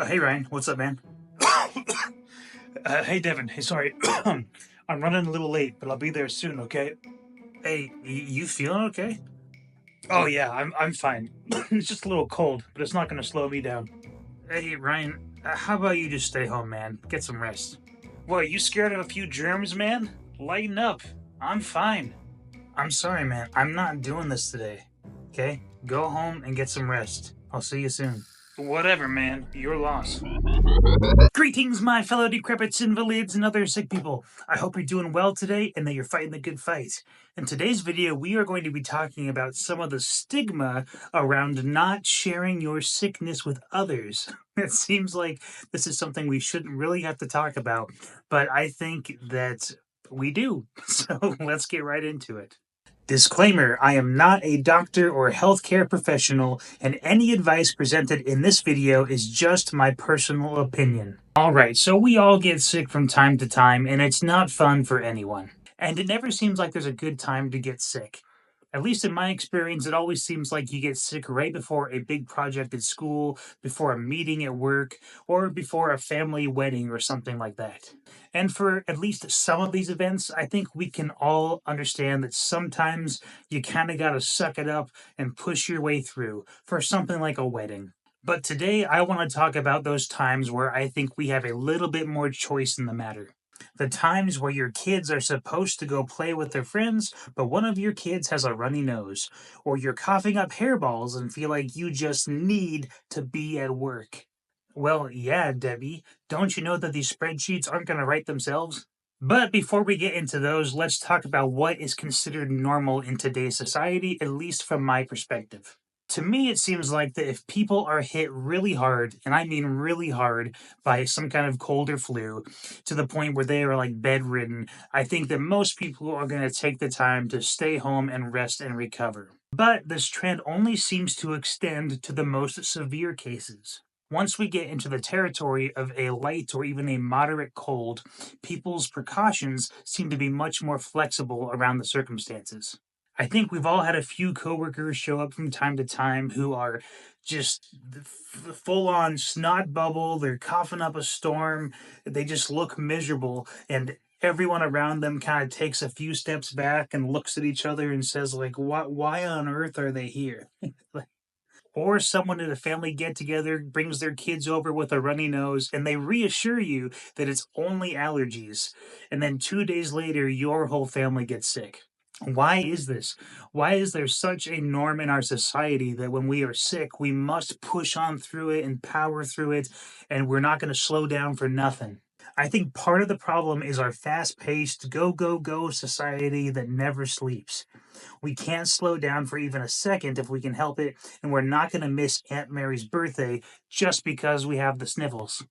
Hey Ryan, what's up, man? Hey Devin, hey, sorry, I'm running a little late, but I'll be there soon. Okay? Hey, you feeling okay? Oh yeah, I'm fine. It's just a little cold, but it's not gonna slow me down. Hey Ryan, how about you just stay home, man? Get some rest. What? You scared of a few germs, man? Lighten up. I'm fine. I'm sorry, man. I'm not doing this today. Okay? Go home and get some rest. I'll see you soon. Whatever, man. Your loss. Greetings, my fellow decrepit invalids and other sick people. I hope you're doing well today and that you're fighting the good fight. In today's video, we are going to be talking about some of the stigma around not sharing your sickness with others. It seems like this is something we shouldn't really have to talk about, but I think that we do. So let's get right into it. Disclaimer, I am not a doctor or healthcare professional, and any advice presented in this video is just my personal opinion. Alright, so we all get sick from time to time, and it's not fun for anyone. And it never seems like there's a good time to get sick. At least in my experience, it always seems like you get sick right before a big project at school, before a meeting at work, or before a family wedding or something like that. And for at least some of these events, I think we can all understand that sometimes you kind of got to suck it up and push your way through for something like a wedding. But today, I want to talk about those times where I think we have a little bit more choice in the matter. The times where your kids are supposed to go play with their friends, but one of your kids has a runny nose, or you're coughing up hairballs and feel like you just need to be at work. Well, yeah, Debbie, don't you know that these spreadsheets aren't going to write themselves? But before we get into those, let's talk about what is considered normal in today's society, at least from my perspective. To me, it seems like that if people are hit really hard, and I mean really hard, by some kind of cold or flu, to the point where they are like bedridden, I think that most people are going to take the time to stay home and rest and recover. But this trend only seems to extend to the most severe cases. Once we get into the territory of a light or even a moderate cold, people's precautions seem to be much more flexible around the circumstances. I think we've all had a few coworkers show up from time to time who are just full on snot bubble. They're coughing up a storm. They just look miserable. And everyone around them kind of takes a few steps back and looks at each other and says, like, why on earth are they here? Or someone at a family get together brings their kids over with a runny nose and they reassure you that it's only allergies. And then 2 days later, your whole family gets sick. Why is this? Why is there such a norm in our society that when we are sick, we must push on through it and power through it, and we're not going to slow down for nothing? I think part of the problem is our fast paced, go, go, go society that never sleeps. We can't slow down for even a second if we can help it, and we're not going to miss Aunt Mary's birthday just because we have the sniffles.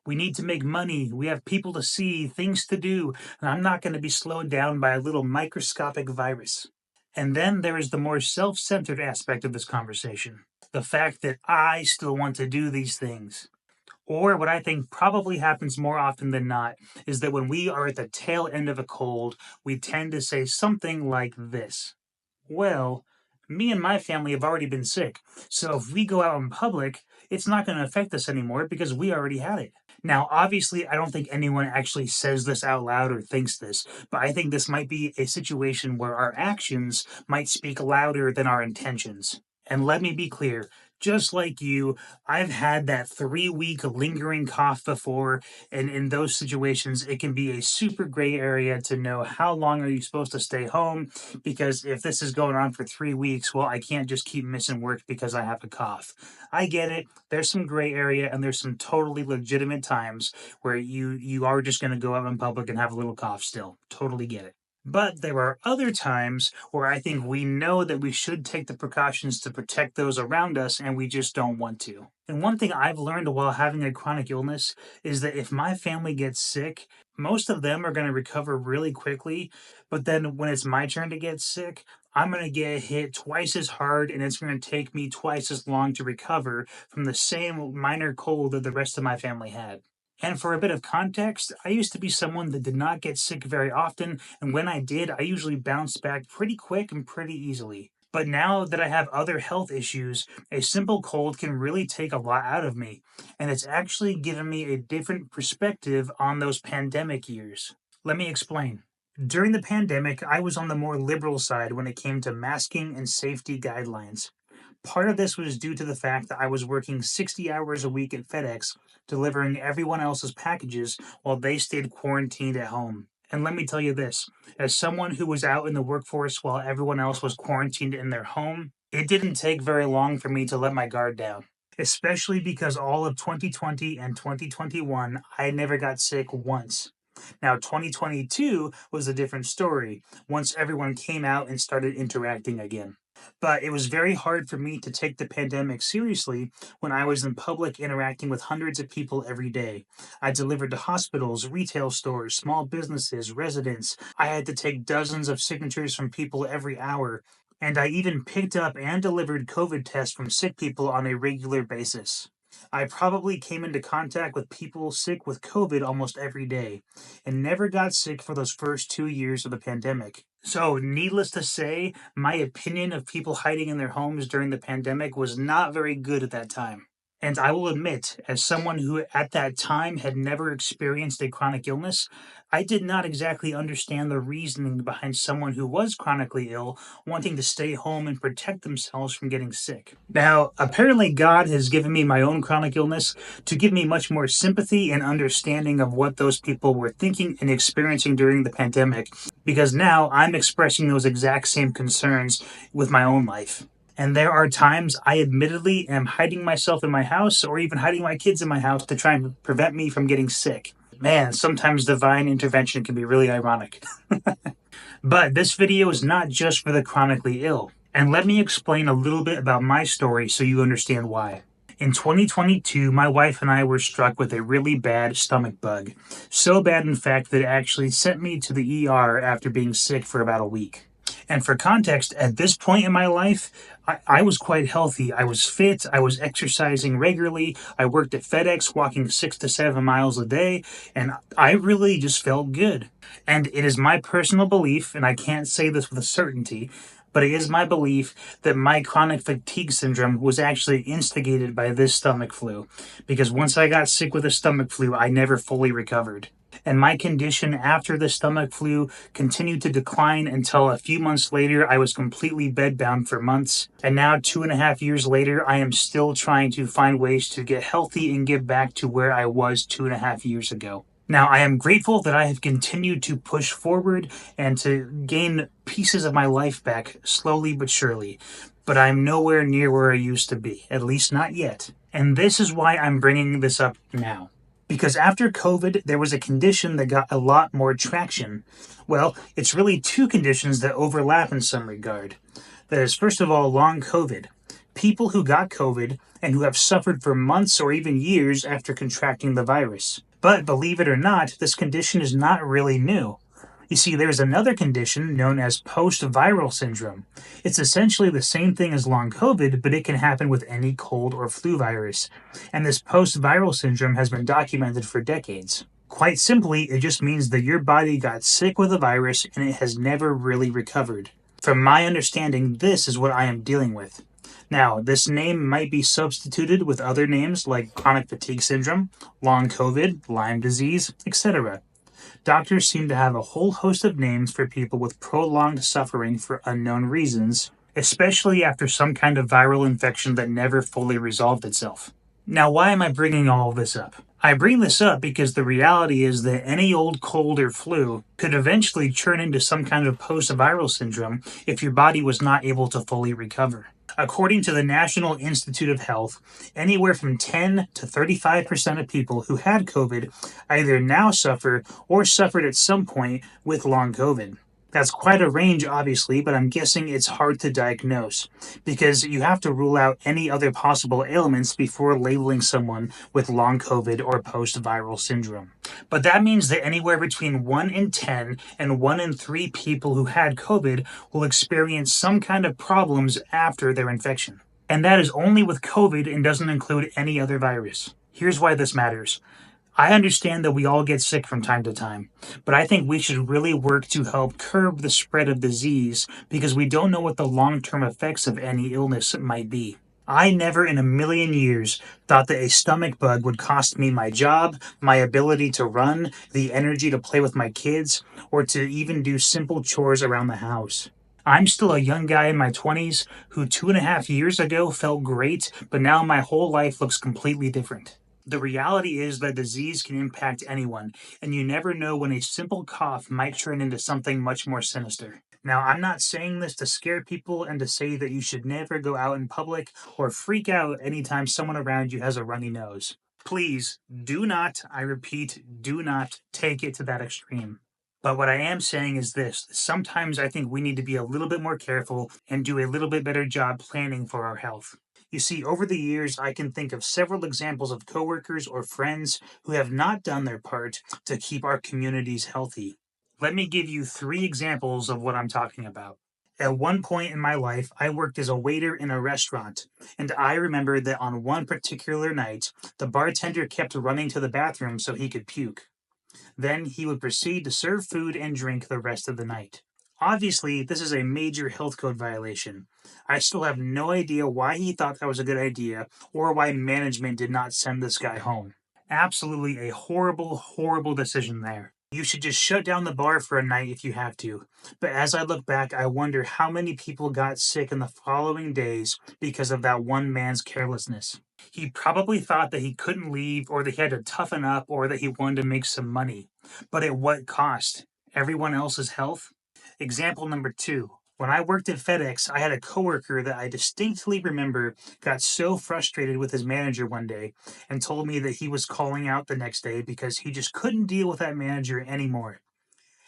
We need to make money. We have people to see, things to do, and I'm not going to be slowed down by a little microscopic virus. And then there is the more self centered aspect of this conversation, the fact that I still want to do these things. Or what I think probably happens more often than not is that when we are at the tail end of a cold, we tend to say something like this: well, me and my family have already been sick, so if we go out in public, it's not going to affect us anymore because we already had it. Now, obviously, I don't think anyone actually says this out loud or thinks this, but I think this might be a situation where our actions might speak louder than our intentions. And let me be clear, just like you, I've had that 3 week lingering cough before, and in those situations, it can be a super gray area to know how long are you supposed to stay home, because if this is going on for 3 weeks, well, I can't just keep missing work because I have a cough. I get it. There's some gray area, and there's some totally legitimate times where you are just going to go out in public and have a little cough still. Totally get it. But there are other times where I think we know that we should take the precautions to protect those around us and we just don't want to. And one thing I've learned while having a chronic illness is that if my family gets sick, most of them are going to recover really quickly. But then when it's my turn to get sick, I'm going to get hit twice as hard and it's going to take me twice as long to recover from the same minor cold that the rest of my family had. And for a bit of context, I used to be someone that did not get sick very often, and when I did, I usually bounced back pretty quick and pretty easily. But now that I have other health issues, a simple cold can really take a lot out of me, and it's actually given me a different perspective on those pandemic years. Let me explain. During the pandemic, I was on the more liberal side when it came to masking and safety guidelines. Part of this was due to the fact that I was working 60 hours a week at FedEx, delivering everyone else's packages while they stayed quarantined at home. And let me tell you this, as someone who was out in the workforce while everyone else was quarantined in their home, it didn't take very long for me to let my guard down. Especially because all of 2020 and 2021, I never got sick once. Now, 2022 was a different story once everyone came out and started interacting again. But it was very hard for me to take the pandemic seriously when I was in public interacting with hundreds of people every day. I delivered to hospitals, retail stores, small businesses, residents. I had to take dozens of signatures from people every hour. And I even picked up and delivered COVID tests from sick people on a regular basis. I probably came into contact with people sick with COVID almost every day and never got sick for those first 2 years of the pandemic. So, needless to say, my opinion of people hiding in their homes during the pandemic was not very good at that time. And I will admit, as someone who at that time had never experienced a chronic illness, I did not exactly understand the reasoning behind someone who was chronically ill wanting to stay home and protect themselves from getting sick. Now, apparently, God has given me my own chronic illness to give me much more sympathy and understanding of what those people were thinking and experiencing during the pandemic, because now I'm expressing those exact same concerns with my own life. And there are times I admittedly am hiding myself in my house or even hiding my kids in my house to try and prevent me from getting sick. Man, sometimes divine intervention can be really ironic. But this video is not just for the chronically ill. And let me explain a little bit about my story so you understand why. In 2022, my wife and I were struck with a really bad stomach bug. So bad, in fact, that it actually sent me to the ER after being sick for about a week. And for context, at this point in my life, I was quite healthy. I was fit. I was exercising regularly. I worked at FedEx, walking 6 to 7 miles a day, and I really just felt good. And it is my personal belief, and I can't say this with certainty, but it is my belief that my chronic fatigue syndrome was actually instigated by this stomach flu. Because once I got sick with the stomach flu, I never fully recovered. And my condition after the stomach flu continued to decline until a few months later, I was completely bedbound for months. And now, 2.5 years later, I am still trying to find ways to get healthy and get back to where I was 2.5 years ago. Now, I am grateful that I have continued to push forward and to gain pieces of my life back slowly but surely. But I'm nowhere near where I used to be, at least not yet. And this is why I'm bringing this up now. Because after COVID, there was a condition that got a lot more traction. Well, it's really two conditions that overlap in some regard. That is, first of all, long COVID. People who got COVID and who have suffered for months or even years after contracting the virus. But believe it or not, this condition is not really new. You see, there's another condition known as post-viral syndrome. It's essentially the same thing as long COVID, but it can happen with any cold or flu virus. And this post-viral syndrome has been documented for decades. Quite simply, it just means that your body got sick with a virus and it has never really recovered. From my understanding, this is what I am dealing with. Now, this name might be substituted with other names like chronic fatigue syndrome, long COVID, Lyme disease, etc. Doctors seem to have a whole host of names for people with prolonged suffering for unknown reasons, especially after some kind of viral infection that never fully resolved itself. Now, why am I bringing all of this up? I bring this up because the reality is that any old cold or flu could eventually turn into some kind of post-viral syndrome if your body was not able to fully recover. According to the National Institute of Health, anywhere from 10 to 35% of people who had COVID either now suffer or suffered at some point with long COVID. That's quite a range, obviously, but I'm guessing it's hard to diagnose because you have to rule out any other possible ailments before labeling someone with long COVID or post-viral syndrome. But that means that anywhere between 1 in 10 and 1 in 3 people who had COVID will experience some kind of problems after their infection. And that is only with COVID and doesn't include any other virus. Here's why this matters. I understand that we all get sick from time to time, but I think we should really work to help curb the spread of disease because we don't know what the long term effects of any illness might be. I never in a million years thought that a stomach bug would cost me my job, my ability to run, the energy to play with my kids, or to even do simple chores around the house. I'm still a young guy in my 20s who 2.5 years ago felt great, but now my whole life looks completely different. The reality is that disease can impact anyone, and you never know when a simple cough might turn into something much more sinister. Now, I'm not saying this to scare people and to say that you should never go out in public or freak out anytime someone around you has a runny nose. Please do not, I repeat, do not take it to that extreme. But what I am saying is this: sometimes I think we need to be a little bit more careful and do a little bit better job planning for our health. You see, over the years, I can think of several examples of coworkers or friends who have not done their part to keep our communities healthy. Let me give you three examples of what I'm talking about. At one point in my life, I worked as a waiter in a restaurant, and I remember that on one particular night, the bartender kept running to the bathroom so he could puke. Then he would proceed to serve food and drink the rest of the night. Obviously, this is a major health code violation. I still have no idea why he thought that was a good idea or why management did not send this guy home. Absolutely a horrible, horrible decision there. You should just shut down the bar for a night if you have to. But as I look back, I wonder how many people got sick in the following days because of that one man's carelessness. He probably thought that he couldn't leave or that he had to toughen up or that he wanted to make some money. But at what cost? Everyone else's health? Example number two. When I worked at FedEx, I had a coworker that I distinctly remember got so frustrated with his manager one day and told me that he was calling out the next day because he just couldn't deal with that manager anymore.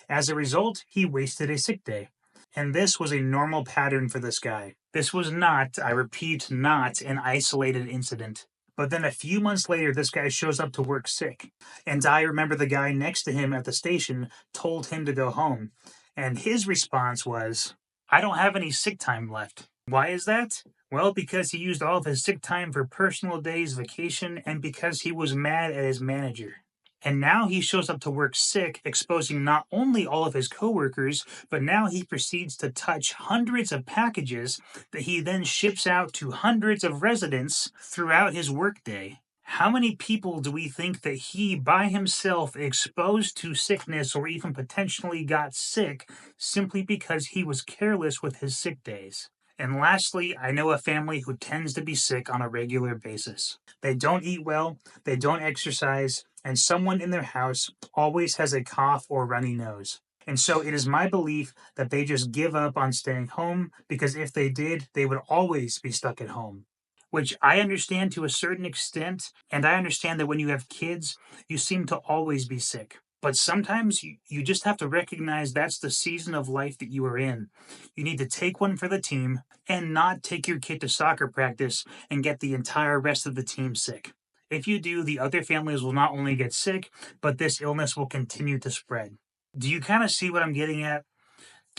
As a result, he wasted a sick day. And this was a normal pattern for this guy. This was not, I repeat, not an isolated incident. But then a few months later, this guy shows up to work sick. And I remember the guy next to him at the station told him to go home. And his response was, I don't have any sick time left. Why is that? Well, because he used all of his sick time for personal days, vacation, and because he was mad at his manager. And now he shows up to work sick, exposing not only all of his coworkers, but now he proceeds to touch hundreds of packages that he then ships out to hundreds of residents throughout his workday. How many people do we think that he by himself exposed to sickness or even potentially got sick simply because he was careless with his sick days? And lastly, I know a family who tends to be sick on a regular basis. They don't eat well, they don't exercise, and someone in their house always has a cough or runny nose. And so it is my belief that they just give up on staying home because if they did, they would always be stuck at home. Which I understand to a certain extent, and I understand that when you have kids, you seem to always be sick. But sometimes you just have to recognize that's the season of life that you are in. You need to take one for the team and not take your kid to soccer practice and get the entire rest of the team sick. If you do, the other families will not only get sick, but this illness will continue to spread. Do you kind of see what I'm getting at?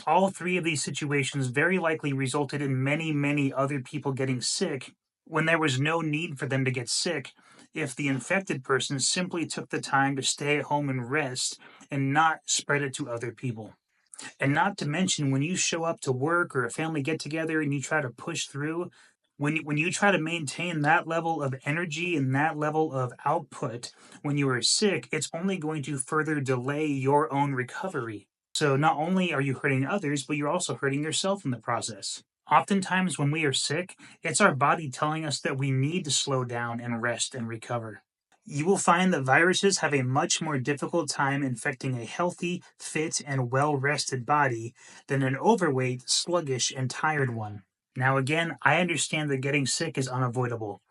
All three of these situations very likely resulted in many, many other people getting sick when there was no need for them to get sick if the infected person simply took the time to stay at home and rest and not spread it to other people. And not to mention, when you show up to work or a family get together and you try to push through, when you try to maintain that level of energy and that level of output when you are sick, it's only going to further delay your own recovery. So not only are you hurting others, but you're also hurting yourself in the process. Oftentimes, when we are sick, it's our body telling us that we need to slow down and rest and recover. You will find that viruses have a much more difficult time infecting a healthy, fit, and well rested body than an overweight, sluggish, and tired one. Now, again, I understand that getting sick is unavoidable.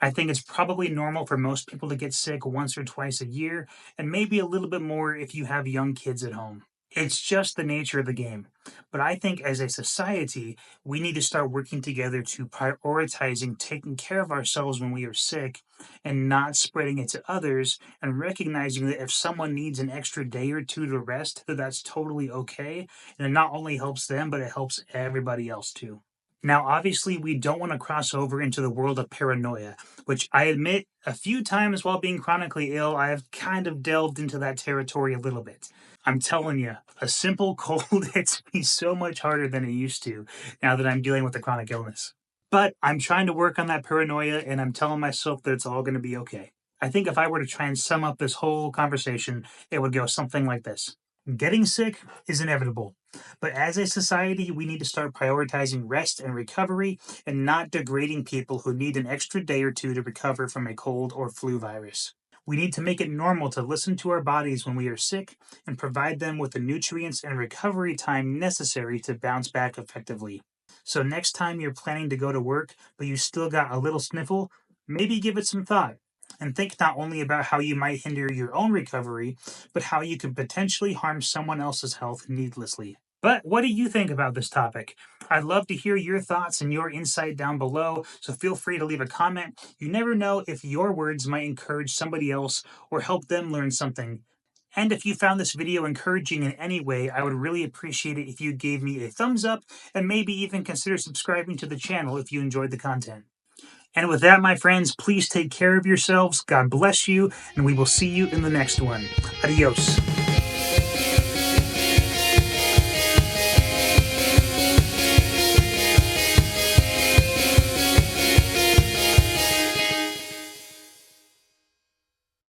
I think it's probably normal for most people to get sick once or twice a year, and maybe a little bit more if you have young kids at home. It's just the nature of the game. But I think as a society, we need to start working together to prioritizing taking care of ourselves when we are sick and not spreading it to others, and recognizing that if someone needs an extra day or two to rest, that that's totally okay. And it not only helps them, but it helps everybody else too. Now, obviously, we don't want to cross over into the world of paranoia, which I admit a few times while being chronically ill, I have kind of delved into that territory a little bit. I'm telling you, a simple cold hits me so much harder than it used to now that I'm dealing with a chronic illness. But I'm trying to work on that paranoia and I'm telling myself that it's all going to be okay. I think if I were to try and sum up this whole conversation, it would go something like this. Getting sick is inevitable, but as a society, we need to start prioritizing rest and recovery and not degrading people who need an extra day or two to recover from a cold or flu virus. We need to make it normal to listen to our bodies when we are sick and provide them with the nutrients and recovery time necessary to bounce back effectively. So, next time you're planning to go to work, but you still got a little sniffle, maybe give it some thought. And think not only about how you might hinder your own recovery, but how you could potentially harm someone else's health needlessly. But what do you think about this topic? I'd love to hear your thoughts and your insight down below, so feel free to leave a comment. You never know if your words might encourage somebody else or help them learn something. And if you found this video encouraging in any way, I would really appreciate it if you gave me a thumbs up and maybe even consider subscribing to the channel if you enjoyed the content. And with that, my friends, please take care of yourselves. God bless you, and we will see you in the next one. Adios.